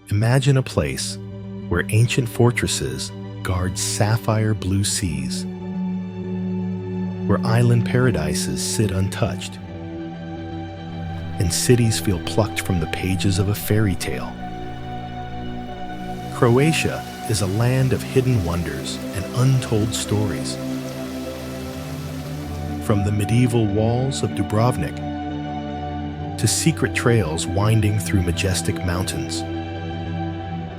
Imagine a place where ancient fortresses guard sapphire blue seas, where island paradises sit untouched, and cities feel plucked from the pages of a fairy tale. Croatia is a land of hidden wonders and untold stories. From the medieval walls of Dubrovnik to secret trails winding through majestic mountains.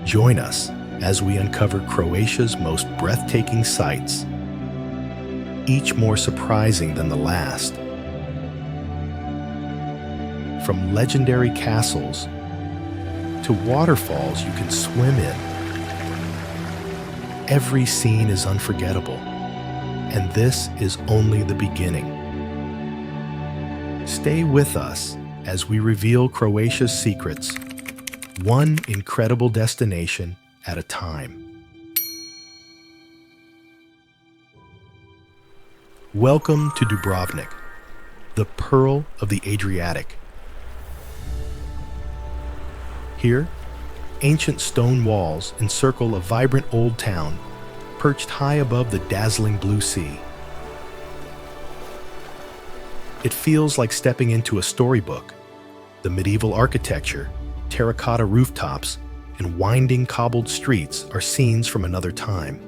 Join us as we uncover Croatia's most breathtaking sights, each more surprising than the last. From legendary castles to waterfalls you can swim in, every scene is unforgettable, and this is only the beginning. Stay with us as we reveal Croatia's secrets, one incredible destination at a time. Welcome to Dubrovnik, the pearl of the Adriatic. Here, ancient stone walls encircle a vibrant old town perched high above the dazzling blue sea. It feels like stepping into a storybook. The medieval architecture, terracotta rooftops, and winding cobbled streets are scenes from another time.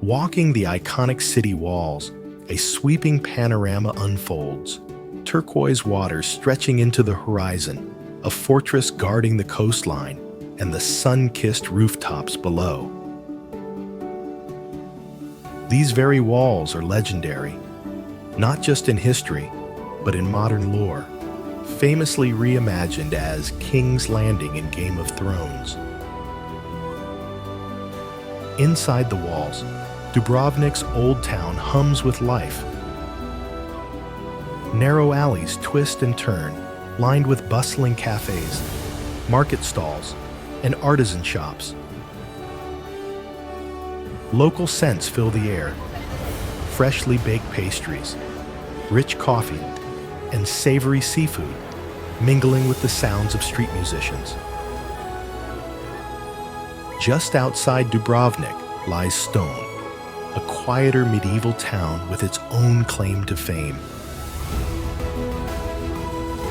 Walking the iconic city walls, a sweeping panorama unfolds. Turquoise waters stretching into the horizon, a fortress guarding the coastline, and the sun-kissed rooftops below. These very walls are legendary, not just in history, but in modern lore, famously reimagined as King's Landing in Game of Thrones. Inside the walls, Dubrovnik's old town hums with life. Narrow alleys twist and turn, lined with bustling cafes, market stalls, and artisan shops. Local scents fill the air: freshly baked pastries, rich coffee, and savory seafood, mingling with the sounds of street musicians. Just outside Dubrovnik lies Stone, a quieter medieval town with its own claim to fame.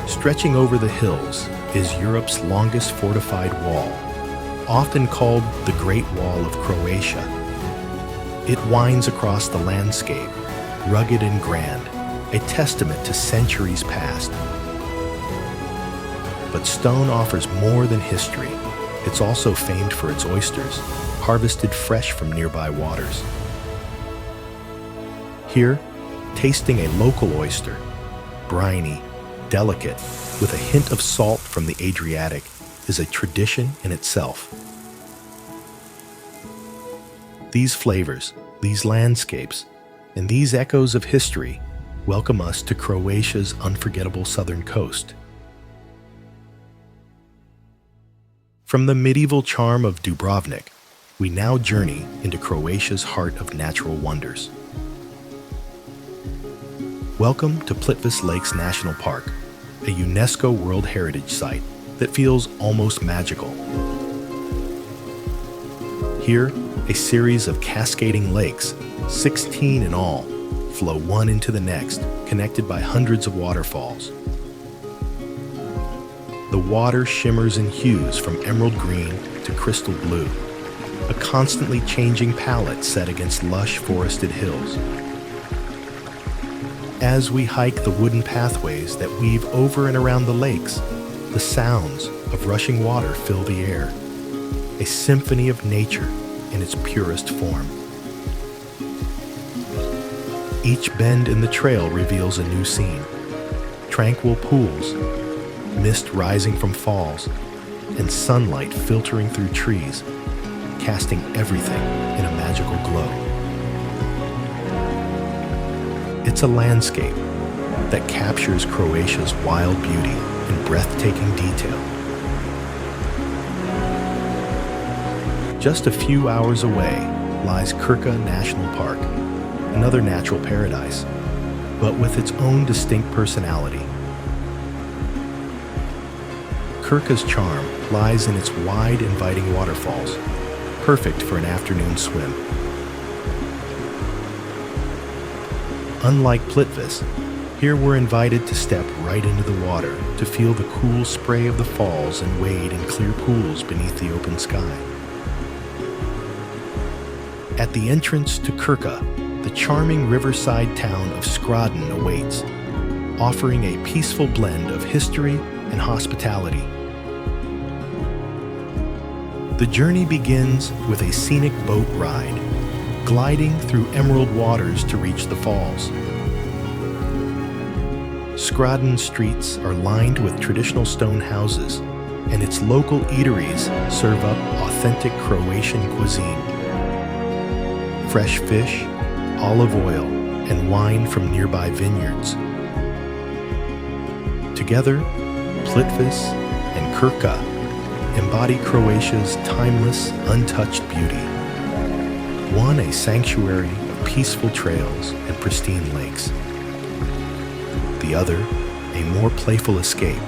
Stretching over the hills is Europe's longest fortified wall, often called the Great Wall of Croatia. It winds across the landscape, rugged and grand, a testament to centuries past. But Stone offers more than history. It's also famed for its oysters, harvested fresh from nearby waters. Here, tasting a local oyster, briny, delicate, with a hint of salt from the Adriatic, is a tradition in itself. These flavors, these landscapes, and these echoes of history welcome us to Croatia's unforgettable southern coast. From the medieval charm of Dubrovnik, we now journey into Croatia's heart of natural wonders. Welcome to Plitvice Lakes National Park, a UNESCO World Heritage Site that feels almost magical. Here, a series of cascading lakes, 16 in all, flow one into the next, connected by hundreds of waterfalls. The water shimmers in hues from emerald green to crystal blue, a constantly changing palette set against lush forested hills. As we hike the wooden pathways that weave over and around the lakes, the sounds of rushing water fill the air, a symphony of nature in its purest form. Each bend in the trail reveals a new scene: tranquil pools, mist rising from falls, and sunlight filtering through trees, casting everything in a magical glow. It's a landscape that captures Croatia's wild beauty and breathtaking detail. Just a few hours away lies Krka National Park, another natural paradise, but with its own distinct personality. Krka's charm lies in its wide, inviting waterfalls, perfect for an afternoon swim. Unlike Plitvice, here we're invited to step right into the water to feel the cool spray of the falls and wade in clear pools beneath the open sky. At the entrance to Krka, the charming riverside town of Skradden awaits, offering a peaceful blend of history and hospitality. The journey begins with a scenic boat ride, gliding through emerald waters to reach the falls. Skradden streets are lined with traditional stone houses, and its local eateries serve up authentic Croatian cuisine. Fresh fish, olive oil, and wine from nearby vineyards. Together, Plitvice and Krka embody Croatia's timeless, untouched beauty. One a sanctuary of peaceful trails and pristine lakes. The other, a more playful escape,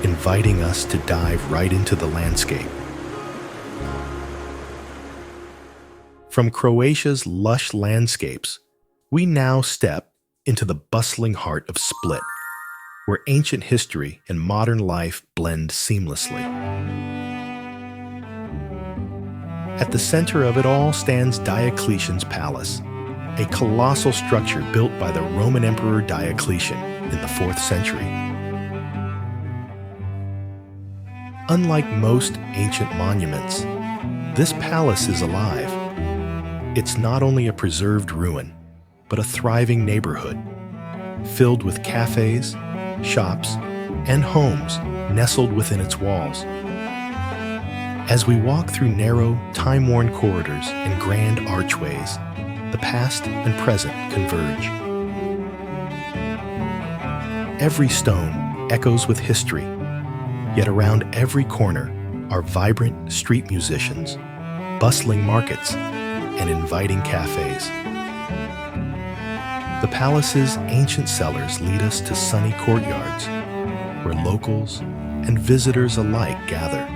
inviting us to dive right into the landscape. From Croatia's lush landscapes, we now step into the bustling heart of Split, where ancient history and modern life blend seamlessly. At the center of it all stands Diocletian's palace, a colossal structure built by the Roman Emperor Diocletian in the 4th century. Unlike most ancient monuments, this palace is alive. It's not only a preserved ruin, but a thriving neighborhood, filled with cafes, shops, and homes nestled within its walls. As we walk through narrow, time-worn corridors and grand archways, the past and present converge. Every stone echoes with history, yet around every corner are vibrant street musicians, bustling markets, and inviting cafes. The palace's ancient cellars lead us to sunny courtyards, where locals and visitors alike gather.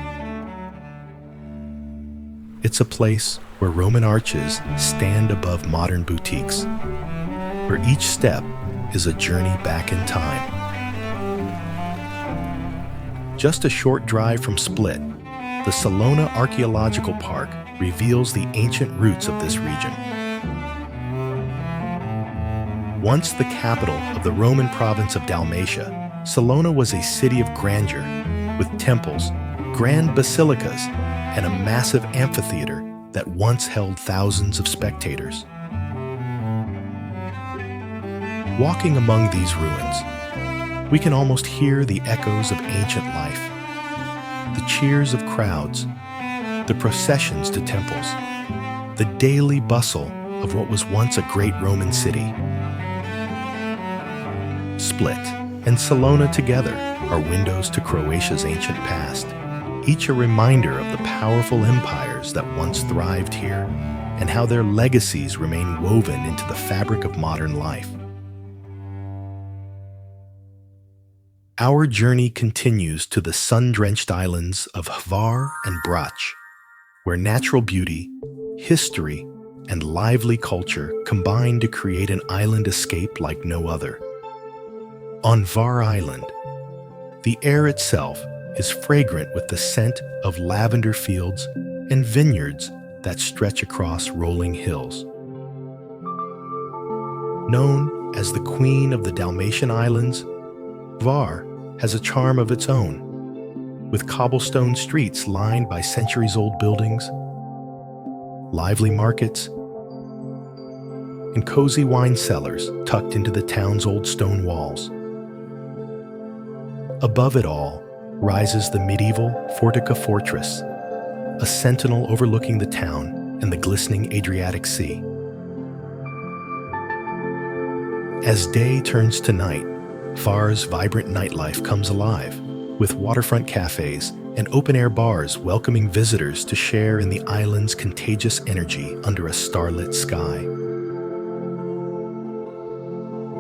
It's a place where Roman arches stand above modern boutiques, where each step is a journey back in time. Just a short drive from Split, the Salona Archaeological Park reveals the ancient roots of this region. Once the capital of the Roman province of Dalmatia, Salona was a city of grandeur with temples, grand basilicas, and a massive amphitheater that once held thousands of spectators. Walking among these ruins, we can almost hear the echoes of ancient life, the cheers of crowds, the processions to temples, the daily bustle of what was once a great Roman city. Split and Salona together are windows to Croatia's ancient past, each a reminder of the powerful empires that once thrived here and how their legacies remain woven into the fabric of modern life. Our journey continues to the sun-drenched islands of Hvar and Brac, where natural beauty, history, and lively culture combine to create an island escape like no other. On Hvar Island, the air itself is fragrant with the scent of lavender fields and vineyards that stretch across rolling hills. Known as the Queen of the Dalmatian Islands, Hvar has a charm of its own, with cobblestone streets lined by centuries-old buildings, lively markets, and cozy wine cellars tucked into the town's old stone walls. Above it all rises the medieval Fortica Fortress, a sentinel overlooking the town and the glistening Adriatic Sea. As day turns to night, Hvar's vibrant nightlife comes alive, with waterfront cafes and open-air bars welcoming visitors to share in the island's contagious energy under a starlit sky.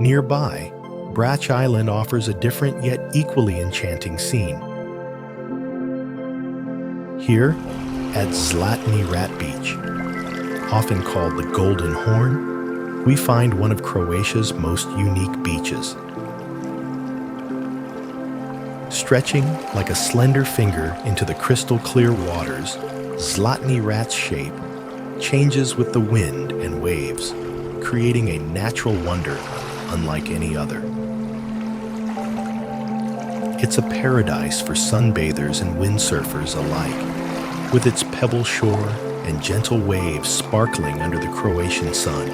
Nearby, Brac Island offers a different yet equally enchanting scene. Here, at Zlatni Rat Beach, often called the Golden Horn, we find one of Croatia's most unique beaches. Stretching like a slender finger into the crystal clear waters, Zlatni Rat's shape changes with the wind and waves, creating a natural wonder unlike any other. It's a paradise for sunbathers and windsurfers alike, with its pebble shore and gentle waves sparkling under the Croatian sun.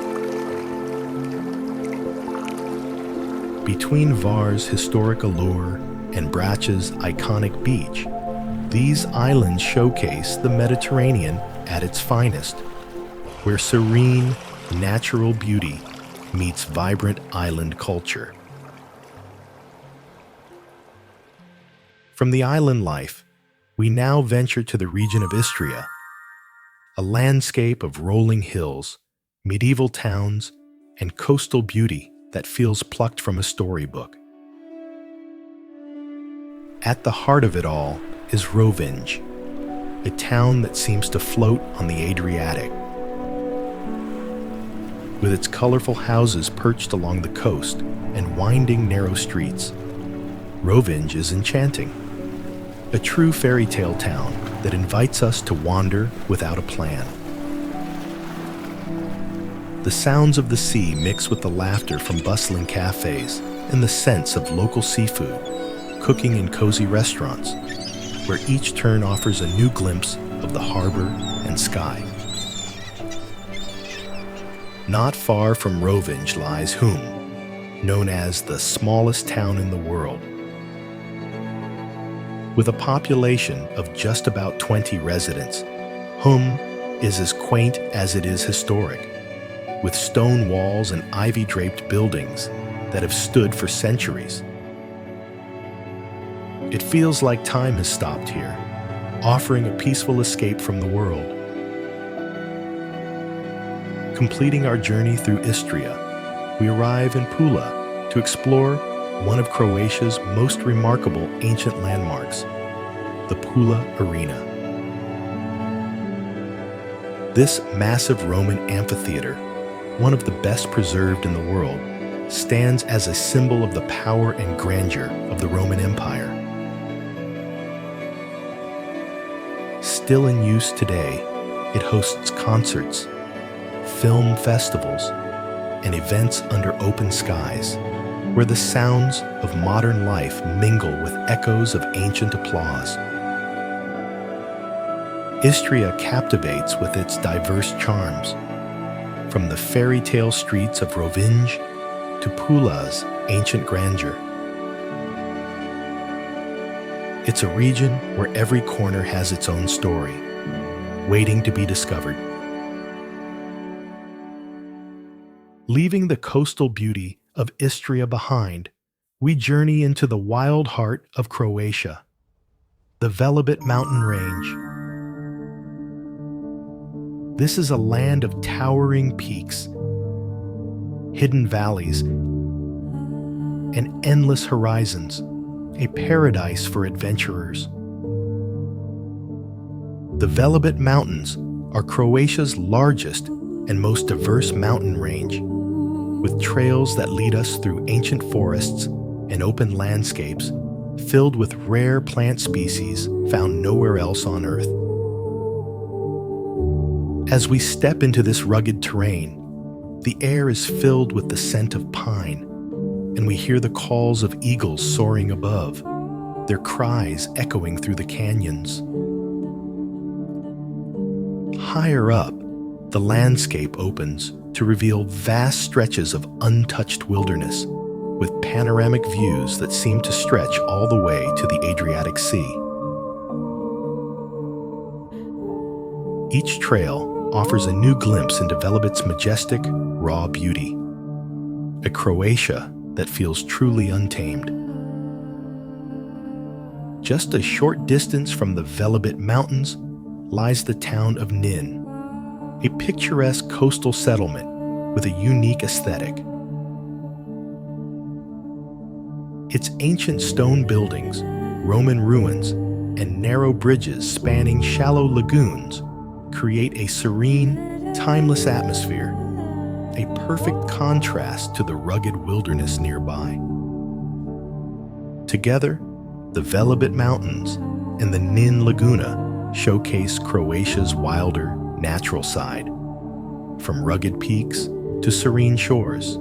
Between Hvar's historic allure and Brac's iconic beach, these islands showcase the Mediterranean at its finest, where serene, natural beauty meets vibrant island culture. From the island life, we now venture to the region of Istria, a landscape of rolling hills, medieval towns, and coastal beauty that feels plucked from a storybook. At the heart of it all is Rovinj, a town that seems to float on the Adriatic. With its colorful houses perched along the coast and winding narrow streets, Rovinj is enchanting. A true fairy tale town that invites us to wander without a plan. The sounds of the sea mix with the laughter from bustling cafes and the scents of local seafood, cooking in cozy restaurants, where each turn offers a new glimpse of the harbor and sky. Not far from Rovinj lies Hum, known as the smallest town in the world. With a population of just about 20 residents, Hum is as quaint as it is historic, with stone walls and ivy-draped buildings that have stood for centuries. It feels like time has stopped here, offering a peaceful escape from the world. Completing our journey through Istria, we arrive in Pula to explore one of Croatia's most remarkable ancient landmarks, the Pula Arena. This massive Roman amphitheater, one of the best preserved in the world, stands as a symbol of the power and grandeur of the Roman Empire. Still in use today, it hosts concerts, film festivals, and events under open skies, where the sounds of modern life mingle with echoes of ancient applause. Istria captivates with its diverse charms, from the fairy tale streets of Rovinj to Pula's ancient grandeur. It's a region where every corner has its own story, waiting to be discovered. Leaving the coastal beauty of Istria behind, we journey into the wild heart of Croatia, the Velebit mountain range. This is a land of towering peaks, hidden valleys, and endless horizons, a paradise for adventurers. The Velebit Mountains are Croatia's largest and most diverse mountain range, with trails that lead us through ancient forests and open landscapes filled with rare plant species found nowhere else on Earth. As we step into this rugged terrain, the air is filled with the scent of pine, and we hear the calls of eagles soaring above, their cries echoing through the canyons. Higher up, the landscape opens to reveal vast stretches of untouched wilderness, with panoramic views that seem to stretch all the way to the Adriatic Sea. Each trail offers a new glimpse into Velebit's majestic, raw beauty, a Croatia that feels truly untamed. Just a short distance from the Velebit Mountains lies the town of Nin, a picturesque coastal settlement with a unique aesthetic. Its ancient stone buildings, Roman ruins, and narrow bridges spanning shallow lagoons create a serene, timeless atmosphere, a perfect contrast to the rugged wilderness nearby. Together, the Velebit Mountains and the Nin Laguna showcase Croatia's wilder, natural side, from rugged peaks to serene shores.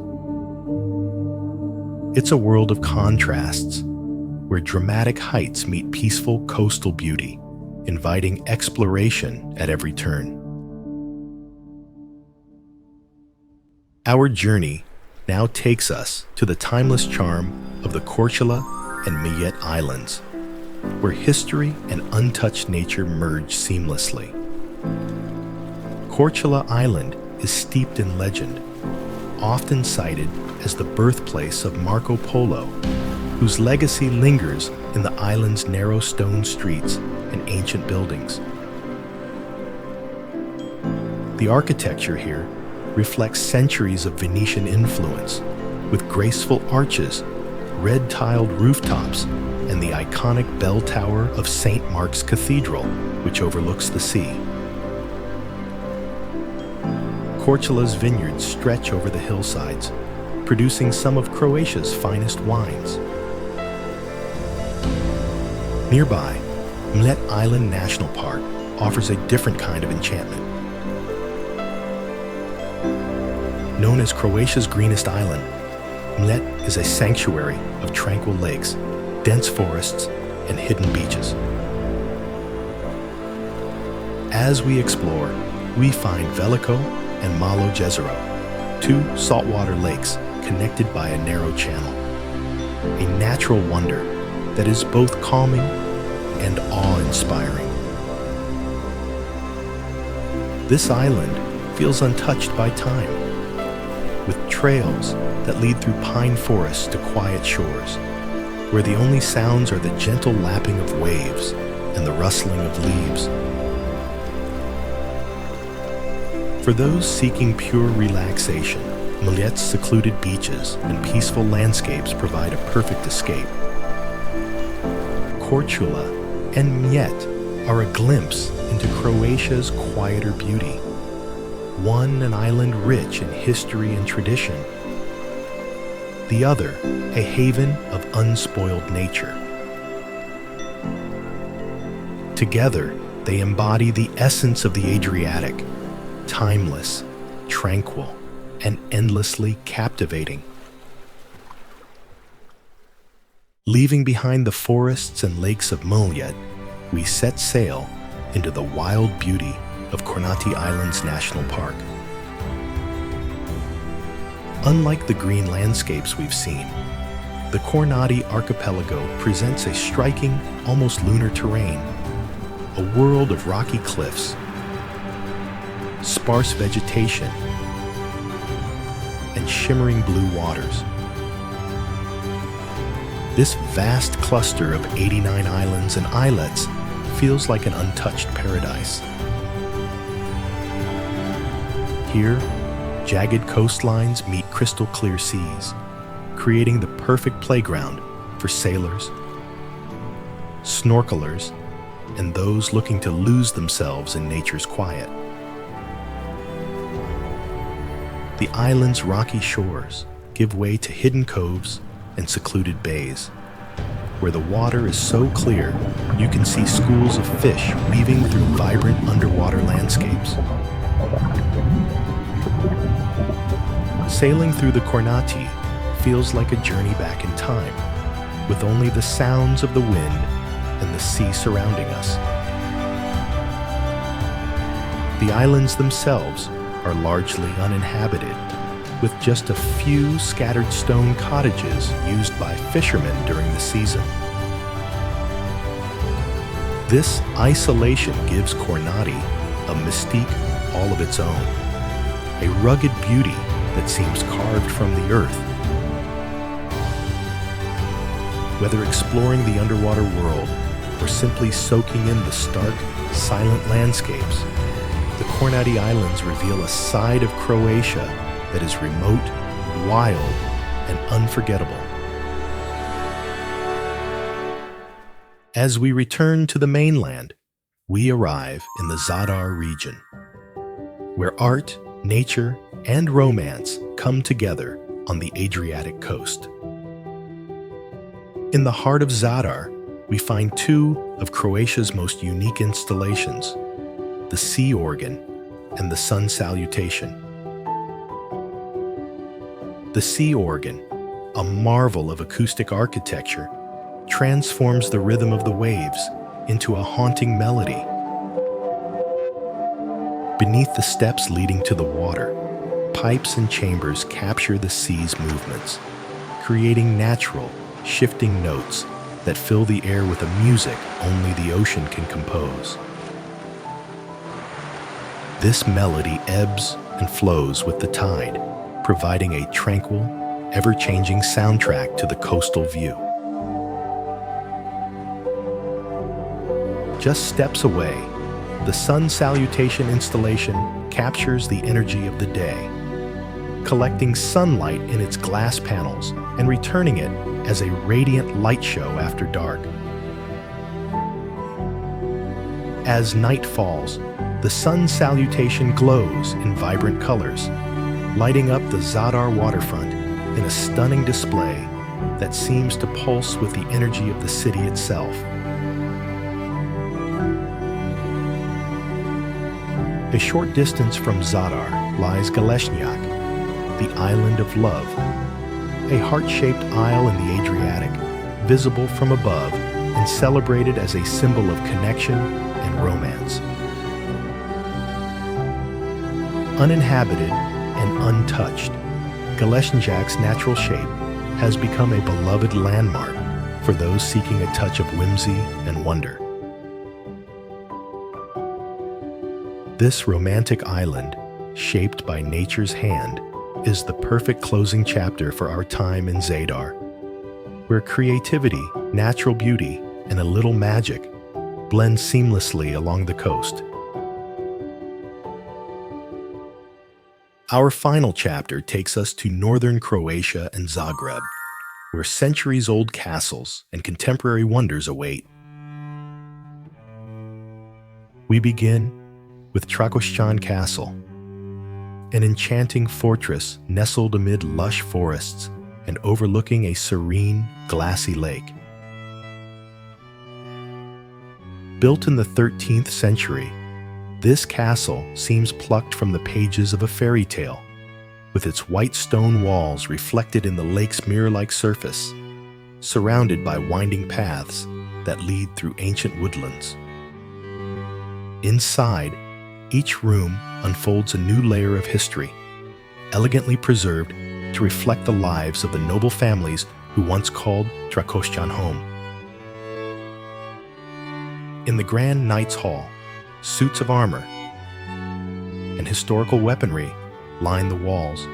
It's a world of contrasts, where dramatic heights meet peaceful coastal beauty, inviting exploration at every turn. Our journey now takes us to the timeless charm of the Korčula and Mljet Islands, where history and untouched nature merge seamlessly. Korčula Island is steeped in legend, often cited as the birthplace of Marco Polo, whose legacy lingers in the island's narrow stone streets and ancient buildings. The architecture here reflects centuries of Venetian influence, with graceful arches, red-tiled rooftops, and the iconic bell tower of St. Mark's Cathedral, which overlooks the sea. Korčula's vineyards stretch over the hillsides, producing some of Croatia's finest wines. Nearby, Mljet Island National Park offers a different kind of enchantment. Known as Croatia's greenest island, Mljet is a sanctuary of tranquil lakes, dense forests, and hidden beaches. As we explore, we find Veliko and Malo Jezero, two saltwater lakes connected by a narrow channel, a natural wonder that is both calming and awe-inspiring. This island feels untouched by time, with trails that lead through pine forests to quiet shores, where the only sounds are the gentle lapping of waves and the rustling of leaves. For those seeking pure relaxation, Mljet's secluded beaches and peaceful landscapes provide a perfect escape. Korčula and Mljet are a glimpse into Croatia's quieter beauty, one an island rich in history and tradition, the other a haven of unspoiled nature. Together, they embody the essence of the Adriatic, timeless, tranquil, and endlessly captivating. Leaving behind the forests and lakes of Mljet, we set sail into the wild beauty of Kornati Islands National Park. Unlike the green landscapes we've seen, the Kornati archipelago presents a striking, almost lunar terrain, a world of rocky cliffs, sparse vegetation, and shimmering blue waters. This vast cluster of 89 islands and islets feels like an untouched paradise. Here, jagged coastlines meet crystal clear seas, creating the perfect playground for sailors, snorkelers, and those looking to lose themselves in nature's quiet. The island's rocky shores give way to hidden coves and secluded bays, where the water is so clear you can see schools of fish weaving through vibrant underwater landscapes. Sailing through the Kornati feels like a journey back in time, with only the sounds of the wind and the sea surrounding us. The islands themselves are largely uninhabited, with just a few scattered stone cottages used by fishermen during the season. This isolation gives Kornati a mystique all of its own, a rugged beauty that seems carved from the earth. Whether exploring the underwater world or simply soaking in the stark, silent landscapes, the Kornati Islands reveal a side of Croatia that is remote, wild, and unforgettable. As we return to the mainland, we arrive in the Zadar region, where art, nature, and romance come together on the Adriatic coast. In the heart of Zadar, we find two of Croatia's most unique installations, the sea organ and the sun salutation. The sea organ, a marvel of acoustic architecture, transforms the rhythm of the waves into a haunting melody. Beneath the steps leading to the water, pipes and chambers capture the sea's movements, creating natural, shifting notes that fill the air with a music only the ocean can compose. This melody ebbs and flows with the tide, providing a tranquil, ever-changing soundtrack to the coastal view. Just steps away, the sun salutation installation captures the energy of the day, collecting sunlight in its glass panels and returning it as a radiant light show after dark. As night falls, the sun salutation glows in vibrant colors, lighting up the Zadar waterfront in a stunning display that seems to pulse with the energy of the city itself. A short distance from Zadar lies Galeshnjak, the Island of Love, a heart-shaped isle in the Adriatic, visible from above and celebrated as a symbol of connection and romance. Uninhabited and untouched, Galeshnjak's natural shape has become a beloved landmark for those seeking a touch of whimsy and wonder. This romantic island, shaped by nature's hand, is the perfect closing chapter for our time in Zadar, where creativity, natural beauty, and a little magic blend seamlessly along the coast. Our final chapter takes us to northern Croatia and Zagreb, where centuries-old castles and contemporary wonders await. We begin with Trakošćan Castle, an enchanting fortress nestled amid lush forests and overlooking a serene, glassy lake. Built in the 13th century, this castle seems plucked from the pages of a fairy tale, with its white stone walls reflected in the lake's mirror-like surface, surrounded by winding paths that lead through ancient woodlands. Inside, each room unfolds a new layer of history, elegantly preserved to reflect the lives of the noble families who once called Trakošćan home. In the Grand Knight's Hall, suits of armor and historical weaponry line the walls,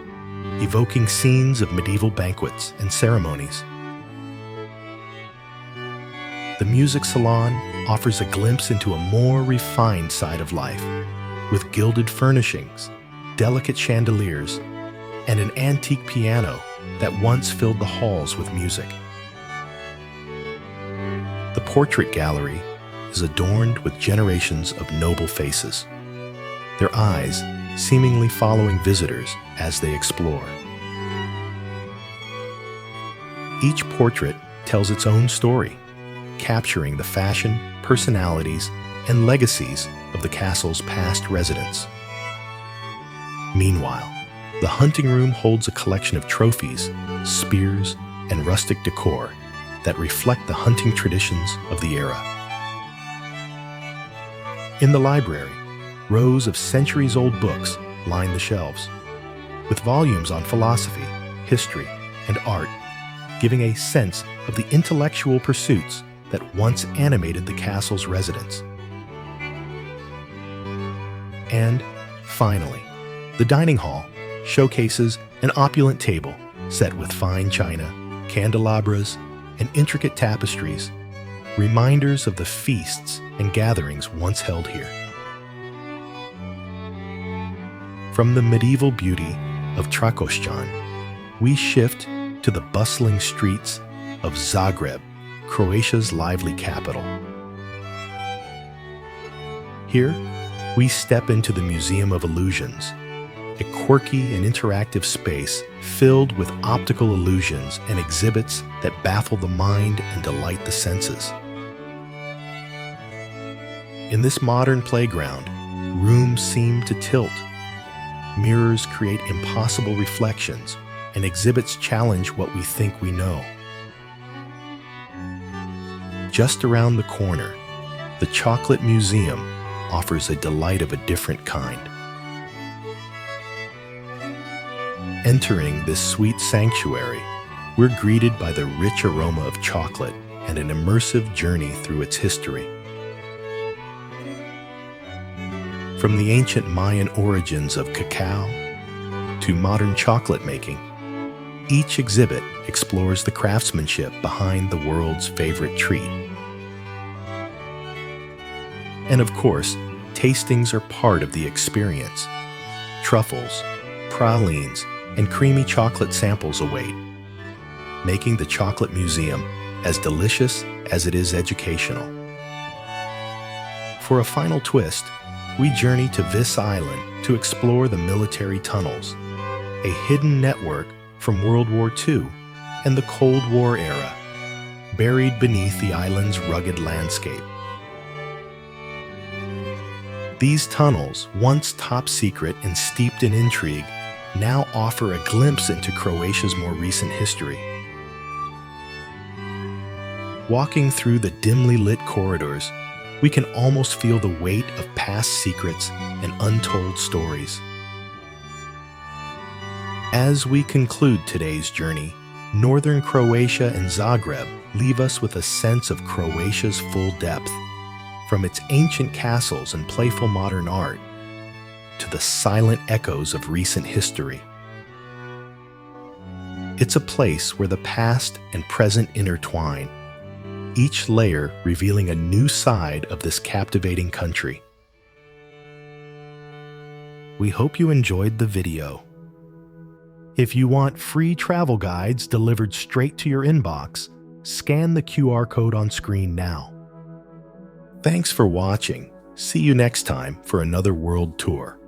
evoking scenes of medieval banquets and ceremonies. The music salon offers a glimpse into a more refined side of life, with gilded furnishings, delicate chandeliers, and an antique piano that once filled the halls with music. The portrait gallery is adorned with generations of noble faces, their eyes seemingly following visitors as they explore. Each portrait tells its own story, capturing the fashion, personalities, and legacies of the castle's past residents. Meanwhile, the hunting room holds a collection of trophies, spears, and rustic decor that reflect the hunting traditions of the era. In the library, rows of centuries-old books line the shelves, with volumes on philosophy, history, and art, giving a sense of the intellectual pursuits that once animated the castle's residents. And, finally, the dining hall showcases an opulent table set with fine china, candelabras, and intricate tapestries, reminders of the feasts and gatherings once held here. From the medieval beauty of Trakošćan, we shift to the bustling streets of Zagreb, Croatia's lively capital. Here, we step into the Museum of Illusions, a quirky and interactive space filled with optical illusions and exhibits that baffle the mind and delight the senses. In this modern playground, rooms seem to tilt. Mirrors create impossible reflections, and exhibits challenge what we think we know. Just around the corner, the Chocolate Museum offers a delight of a different kind. Entering this sweet sanctuary, we're greeted by the rich aroma of chocolate and an immersive journey through its history. From the ancient Mayan origins of cacao to modern chocolate making, each exhibit explores the craftsmanship behind the world's favorite treat. And of course, tastings are part of the experience. Truffles, pralines, and creamy chocolate samples await, making the Chocolate Museum as delicious as it is educational. For a final twist, we journey to Vis Island to explore the military tunnels, a hidden network from World War II and the Cold War era, buried beneath the island's rugged landscape. These tunnels, once top secret and steeped in intrigue, now offer a glimpse into Croatia's more recent history. Walking through the dimly lit corridors, we can almost feel the weight of past secrets and untold stories. As we conclude today's journey, northern Croatia and Zagreb leave us with a sense of Croatia's full depth, from its ancient castles and playful modern art to the silent echoes of recent history. It's a place where the past and present intertwine, each layer revealing a new side of this captivating country. We hope you enjoyed the video. If you want free travel guides delivered straight to your inbox, scan the QR code on screen now. Thanks for watching. See you next time for another world tour.